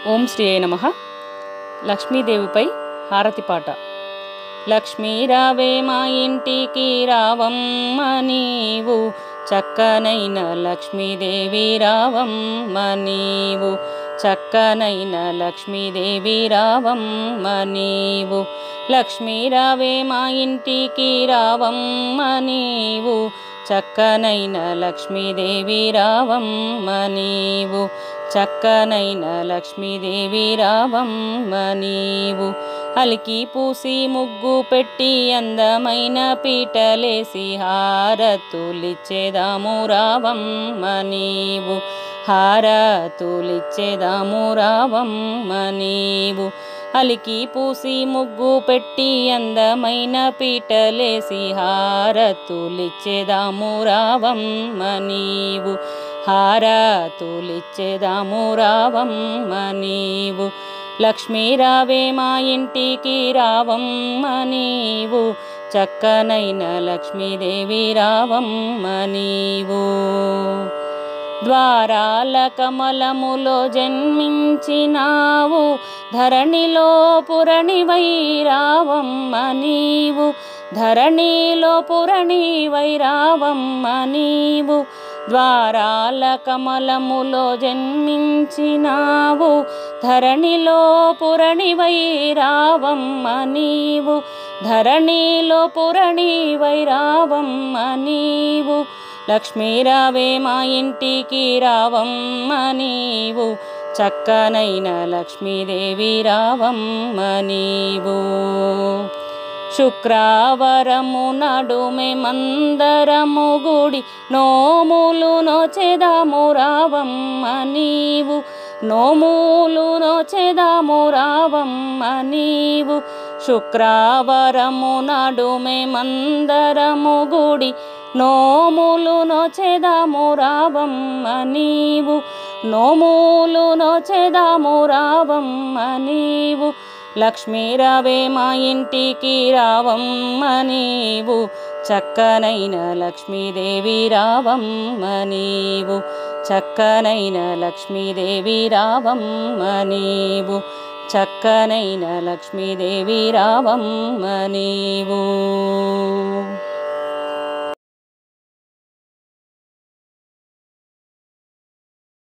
ఓం శ్రీ నమః. లక్ష్మీదేవిపై హారతి పాట. లక్ష్మీ రావే మా ఇంటికి రావమ్మ నీవు, చక్కనైన లక్ష్మీదేవి రావమ్మ నీవు, చక్కనైన లక్ష్మీదేవి రావమ్మ నీవు. లక్ష్మీ రావే మా ఇంటికి రావమ్మ నీవు, చక్కనైన లక్ష్మీదేవి రావమ్మ నీవు, చక్కనైన లక్ష్మీదేవి రావమ్మ నీవు. అలికి పూసి ముగ్గు పెట్టి అందమైన పీటలేసి హారతులిచ్చేదాము రావమ్మ నీవు, హారతులిచ్చేదాము రావమ్మ నీవు. అలికి పూసి ముగ్గు పెట్టి అందమైన పీటలేసి హారతులిచ్చేదాము రావమ్మ నీవు, హారతులిచ్చేదాము రావమ్మ నీవు. లక్ష్మీ రావే మా ఇంటికి రావమ్మ నీవు, చక్కనైన లక్ష్మీదేవి రావమ్మ నీవు. ద్వారాల కమలములో జన్మించినావు, ధరణిలో పురణివై రావమ్మ నీవు, ధరణిలో పురణివై రావమ్మ నీవు. ద్వారాల కమలములో జన్మించినావు, ధరణిలో పురణివై రావమ్మ నీవు, ధరణిలో పురణివై రావమ్మ నీవు. లక్ష్మీ రావే మా ఇంటికి రావమ్మ నీవు, చక్కనైన లక్ష్మీదేవి రావమ్మ నీవు. శుక్రవారము నడుమే మందరము గుడి నోములు నోచెదాము రావమ్మ నీవు, నోములు నోచెదాము రావమ్మ నీవు. శుక్రవారము నడుమే మందరము గుడి నోములు నోచెదాము రావమ్మ నీవు, నోములు నోచెదాము రావమ్మ నీవు. లక్ష్మీ రావే మా ఇంటికి రావమ్మ నీవు, చక్కనైన లక్ష్మీదేవి రావమ్మ నీవు, చక్కనైన లక్ష్మీదేవి రావమ్మ నీవు, చక్కనైన లక్ష్మీదేవి రావమ్మ నీవు.